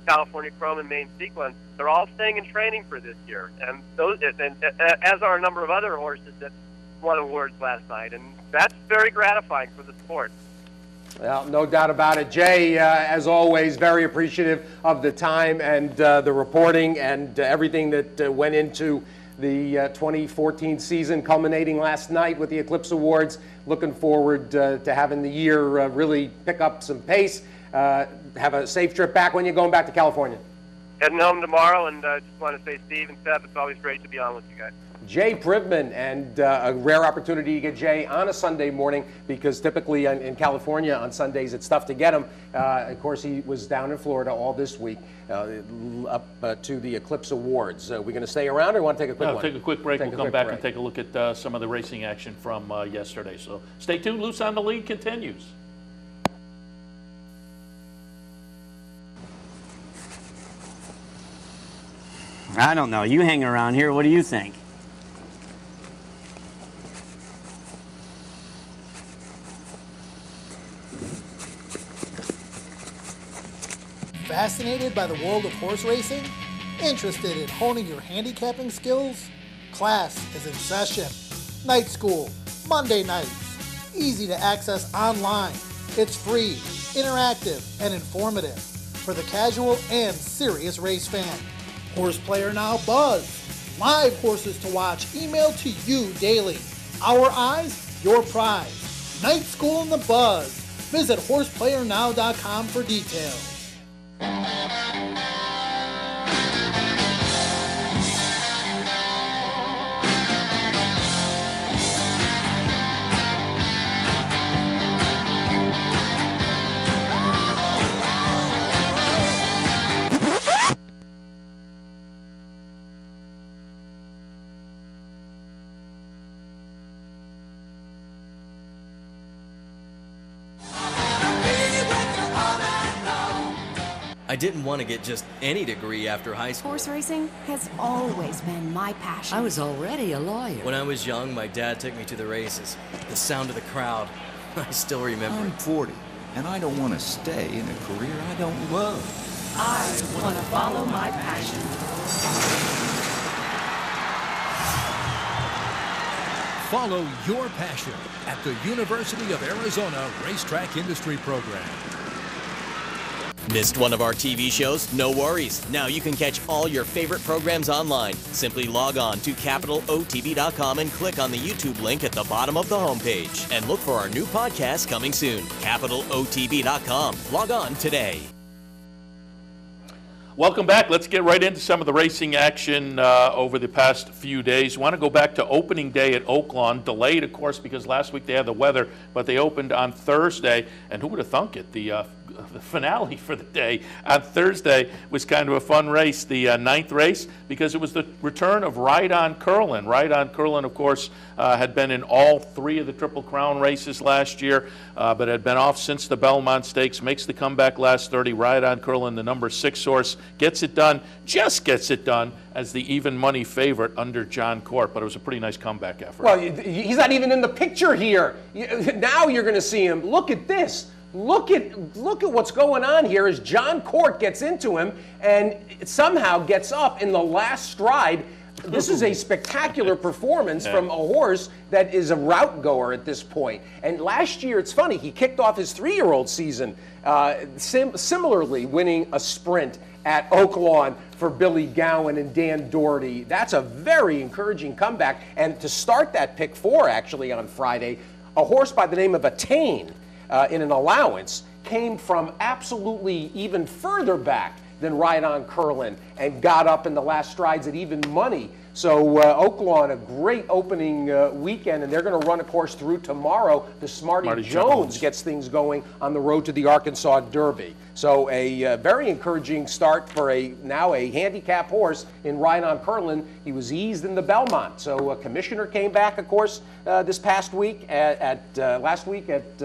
California Chrome and Main Sequence. They're all staying in training for this year, and as are a number of other horses that won awards last night, and that's very gratifying for the sport. Well, no doubt about it. Jay, as always, very appreciative of the time and the reporting and everything that went into the 2014 season, culminating last night with the Eclipse Awards. Looking forward to having the year really pick up some pace. Have a safe trip back. When you're going back to California? Heading home tomorrow, and just want to say, Steve and Seth, it's always great to be on with you guys. Jay Privman, and a rare opportunity to get Jay on a Sunday morning, because typically in California on Sundays it's tough to get him. Of course, he was down in Florida all this week up to the Eclipse Awards. We're going to stay around, or want to take a quick one? Take a quick break. We'll come back and take a look at some of the racing action from yesterday. So stay tuned. Loose on the Lead continues. I don't know. You hang around here. What do you think? Fascinated by the world of horse racing? Interested in honing your handicapping skills? Class is in session. Night school, Monday nights. Easy to access online. It's free, interactive, and informative for the casual and serious race fan. Horse Player Now Buzz. Live horses to watch emailed to you daily. Our eyes, your prize. Night School in the Buzz. Visit horseplayernow.com for details. I didn't want to get just any degree after high school. Horse racing has always been my passion. I was already a lawyer. When I was young, my dad took me to the races. The sound of the crowd. I still remember I'm 40, and I don't want to stay in a career I don't love. I want to follow my passion. Follow your passion at the University of Arizona Racetrack Industry Program. Missed one of our TV shows? No worries. Now you can catch all your favorite programs online. Simply log on to CapitalOTB.com and click on the YouTube link at the bottom of the homepage. And look for our new podcast coming soon. CapitalOTB.com. Log on today. Welcome back. Let's get right into some of the racing action over the past few days. Want to go back to opening day at Oaklawn. Delayed, of course, because last week they had the weather, but they opened on Thursday. And who would have thunk it? The finale for the day on Thursday was kind of a fun race, the ninth race, because it was the return of Ride On Curlin. Ride On Curlin, of course, had been in all three of the Triple Crown races last year, but had been off since the Belmont Stakes. Makes the comeback last 30. Ride On Curlin, the number 6 horse, gets it done, just gets it done as the even money favorite under John Court, but it was a pretty nice comeback effort. Well, he's not even in the picture here. Now you're going to see him. Look at this. Look at what's going on here as John Court gets into him and somehow gets up in the last stride. This is a spectacular performance from a horse that is a route goer at this point. And last year, it's funny, he kicked off his 3-year-old season similarly winning a sprint at Oaklawn for Billy Gowan and Dan Doherty. That's a very encouraging comeback. And to start that pick 4 actually on Friday, a horse by the name of Attain in an allowance came from absolutely even further back than Ride On Curlin and got up in the last strides at even money. So Oaklawn, a great opening weekend, and they're going to run a course through tomorrow. The Smarty Jones gets things going on the road to the Arkansas Derby. So a very encouraging start for now a handicap horse in Ride On Curlin. He was eased in the Belmont. So Commissioner came back, of course, this past week last week at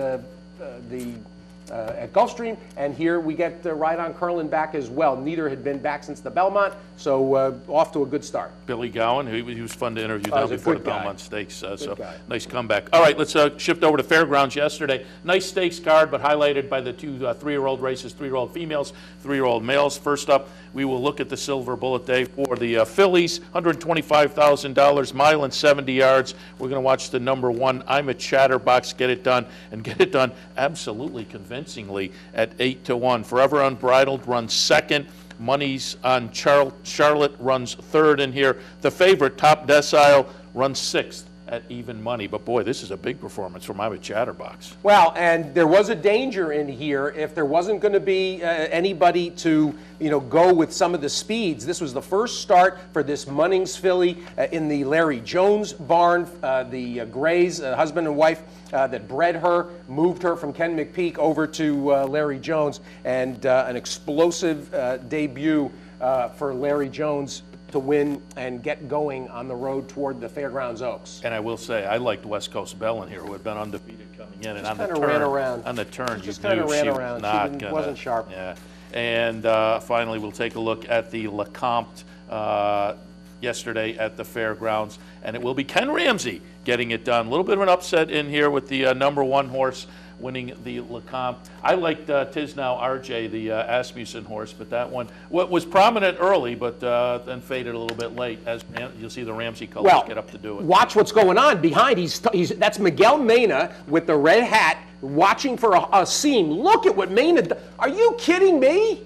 Gulfstream, and here we get Ride On Curlin back as well. Neither had been back since the Belmont, so off to a good start. Billy Gowan, he was fun to interview down before the Belmont Stakes, so nice comeback. All right, let's shift over to Fairgrounds yesterday. Nice stakes card, but highlighted by the 2 3-year-old races, 3-year-old females, 3-year-old males. First up, we will look at the Silver Bullet Day for the fillies, $125,000, mile and 70 yards. We're going to watch the number 1, I'm a Chatterbox, get it done, and get it done absolutely convincing. convincingly at 8-1. Forever Unbridled runs second. Money's on Charlotte runs third in here. The favorite, Top Decile, runs sixth at even money. But boy, this is a big performance from Iowa Chatterbox. Well, and there was a danger in here if there wasn't going to be anybody to, go with some of the speeds. This was the first start for this Munnings filly in the Larry Jones barn. The Grays, husband and wife that bred her, moved her from Ken McPeak over to Larry Jones, and an explosive debut for Larry Jones to win and get going on the road toward the Fairgrounds Oaks. And I will say, I liked West Coast Bell in here, who had been undefeated coming in, and on the turn, Just kind of ran around. She wasn't sharp. Yeah. And finally, we'll take a look at the Lecomte yesterday at the Fairgrounds, and it will be Ken Ramsey getting it done. A little bit of an upset in here with the #1 horse winning the Lecomte. I liked Tisnow RJ, the Asmussen horse, but that one was prominent early, but then faded a little bit late, as you'll see the Ramsey colors get up to do it. Watch what's going on behind. That's Miguel Mena with the red hat, watching for a seam. Look at what Mena does. Are you kidding me?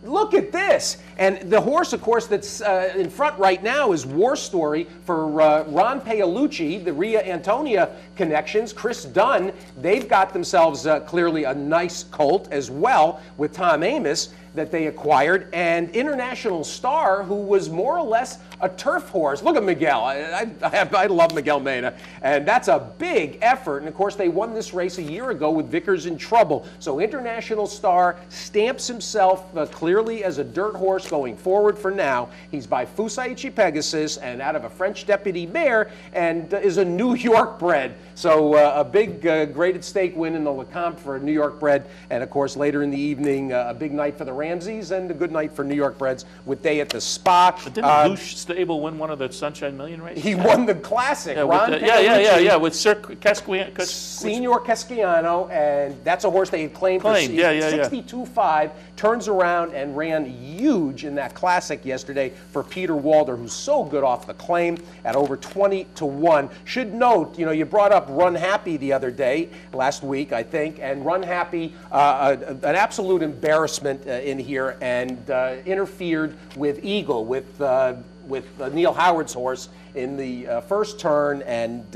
Look at this. And the horse, of course, that's in front right now is War Story for Ron Paolucci, the Rhea Antonia connections. Chris Dunn, they've got themselves clearly a nice colt as well with Tom Amoss that they acquired. And International Star, who was more or less a turf horse. Look at Miguel. I love Miguel Mena. And that's a big effort. And, of course, they won this race a year ago with Vickers in Trouble. So International Star stamps himself clearly as a dirt horse going forward for now. He's by Fusaichi Pegasus and out of a French Deputy Mare, and is a New York bred. So a big graded stake win in the Lecomte for a New York bred. And, of course, later in the evening, a big night for the Ramseys and a good night for New York breds with Day at the Spa. But didn't Lush Stable win one of the Sunshine Million races? He won the classic. Yeah, with Sir Casquiano. Signor Casquiano, and that's a horse they had claimed for 62.5. Turns around and ran huge in that classic yesterday for Peter Walder, who's so good off the claim at over 20-1. Should note, you brought up Run Happy the other day, last week, I think, and Run Happy, an absolute embarrassment in here, and interfered with Eagle, with Neil Howard's horse in the first turn, and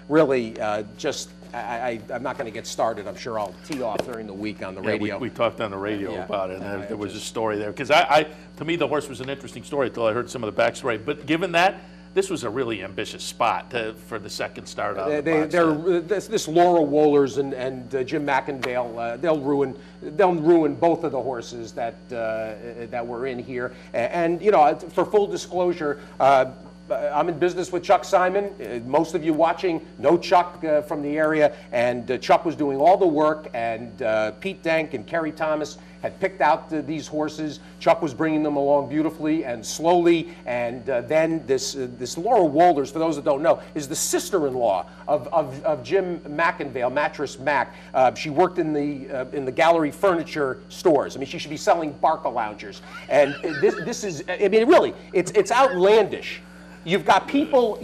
really just, I'm not going to get started. I'm sure I'll tee off during the week on the radio. We talked on the radio about it, and there was a story there. Because to me, the horse was an interesting story until I heard some of the backstory. But given that, this was a really ambitious spot for the second start out of the box. This Laura Wohlers and Jim McIngvale, they'll ruin both of the horses that were in here. And for full disclosure, I'm in business with Chuck Simon. Most of you watching know Chuck from the area, and Chuck was doing all the work, and Pete Denk and Kerry Thomas had picked out these horses. Chuck was bringing them along beautifully and slowly, and then this Laura Wohlers, for those that don't know, is the sister-in-law of Jim McIngvale, Mattress Mac. She worked in the gallery furniture stores. I mean, she should be selling Barca loungers. And this is, I mean, really, it's outlandish. You've got people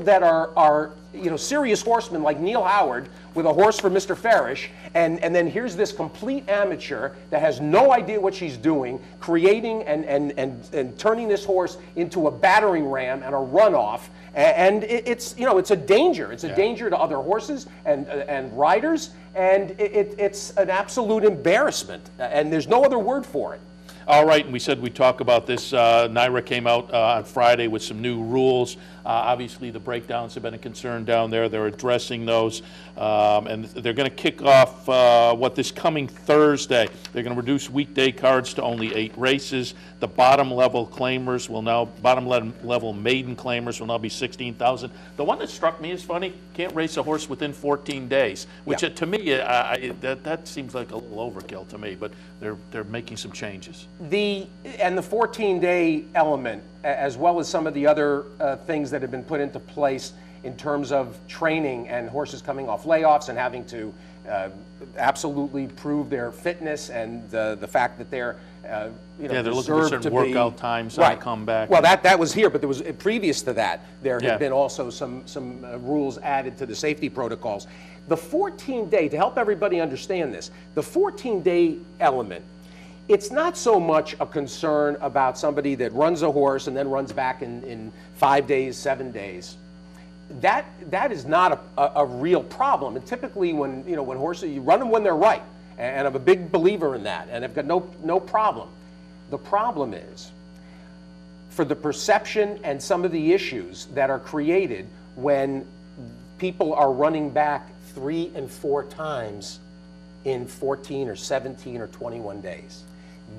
that are serious horsemen like Neil Howard with a horse for Mr. Farish, and then here's this complete amateur that has no idea what she's doing, creating and turning this horse into a battering ram and a runoff, and it's a danger. It's a danger to other horses and riders, and it's an absolute embarrassment, and there's no other word for it. All right, and we said we'd talk about this. NYRA came out on Friday with some new rules. Obviously, the breakdowns have been a concern down there. They're addressing those, and they're going to kick off this coming Thursday. They're going to reduce weekday cards to only 8 races. The bottom level maiden claimers will now be 16,000. The one that struck me as funny: can't race a horse within 14 days, which to me that seems like a little overkill to me. But they're making some changes. The 14-day element, as well as some of the other things that have been put into place in terms of training and horses coming off layoffs and having to absolutely prove their fitness and the fact that they're they're looking for certain workout times on the comeback. Well, that was here, but there was previous to that there had been also some rules added to the safety protocols. The 14-day, to help everybody understand this, the 14-day element, it's not so much a concern about somebody that runs a horse and then runs back in 5 days, 7 days. That is not a real problem. And typically when horses, you run them when they're right. And I'm a big believer in that, and I've got no problem. The problem is for the perception and some of the issues that are created when people are running back 3 and 4 times in 14 or 17 or 21 days.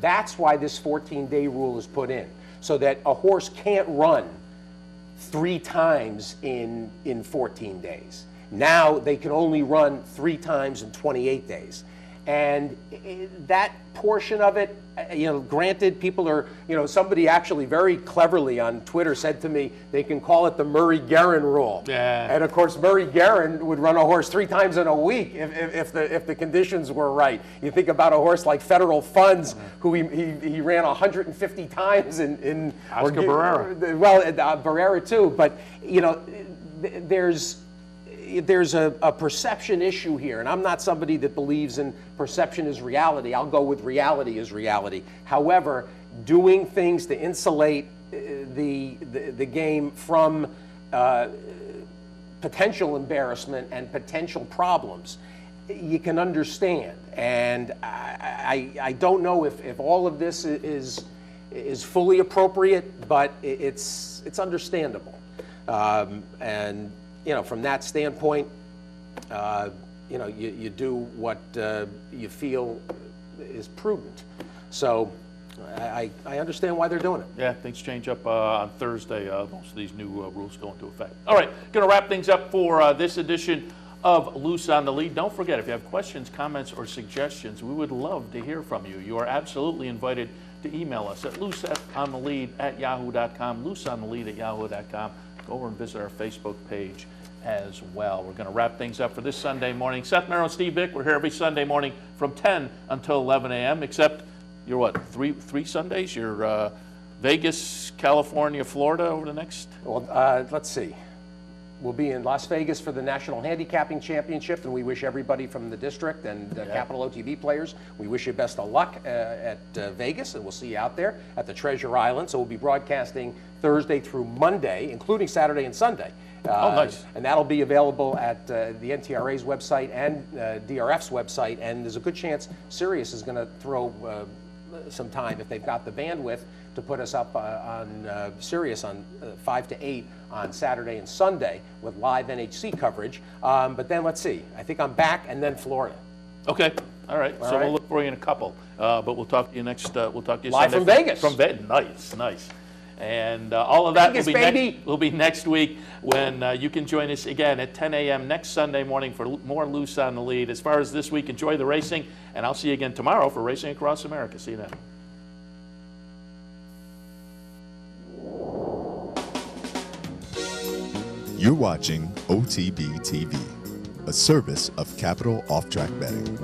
That's why this 14-day rule is put in, so that a horse can't run 3 times in 14 days. Now they can only run 3 times in 28 days. And that portion of it, granted, people are, somebody actually very cleverly on Twitter said to me, they can call it the Murray-Guerin rule. Yeah. And of course, Murray-Guerin would run a horse 3 times in a week if the conditions were right. You think about a horse like Federal Funds, who he ran 150 times in Oscar Barrera. Well, Barrera too, but there's a perception issue here, and I'm not somebody that believes in perception is reality. I'll go with reality is reality. However, doing things to insulate the game from potential embarrassment and potential problems, you can understand. And I don't know if all of this is fully appropriate, but it's understandable. And from that standpoint, you do what you feel is prudent. So I understand why they're doing it. Yeah, things change up on Thursday. Most of these new rules go into effect. All right, going to wrap things up for this edition of Loose on the Lead. Don't forget, if you have questions, comments, or suggestions, we would love to hear from you. You are absolutely invited to email us at looseonthelead@yahoo.com, looseonthelead@yahoo.com. Go over and visit our Facebook page as well. We're going to wrap things up for this Sunday morning. Seth Merrill and Steve Bick, we're here every Sunday morning from 10 until 11 a.m., except you're what, three Sundays? You're Vegas, California, Florida over the next? Well, let's see. We'll be in Las Vegas for the National Handicapping Championship, and we wish everybody from the district and Capital OTB players, we wish you best of luck at Vegas, and we'll see you out there at the Treasure Island. So we'll be broadcasting Thursday through Monday, including Saturday and Sunday. Oh, nice. And that'll be available at the NTRA's website and DRF's website, and there's a good chance Sirius is going to throw some time, if they've got the bandwidth, to put us up on Sirius on 5 to 8 on Saturday and Sunday with live NHC coverage. But then let's see, I think I'm back, and then Florida. Okay, all right. So we'll look for you in a couple, but we'll talk to you next. We'll talk to you live Sunday from Vegas. From Vegas, nice. And all of that Vegas, will be next week when you can join us again at 10 a.m. next Sunday morning for more Loose on the Lead. As far as this week, enjoy the racing, and I'll see you again tomorrow for Racing Across America. See you then. You're watching OTB TV, a service of Capital Off Track Betting.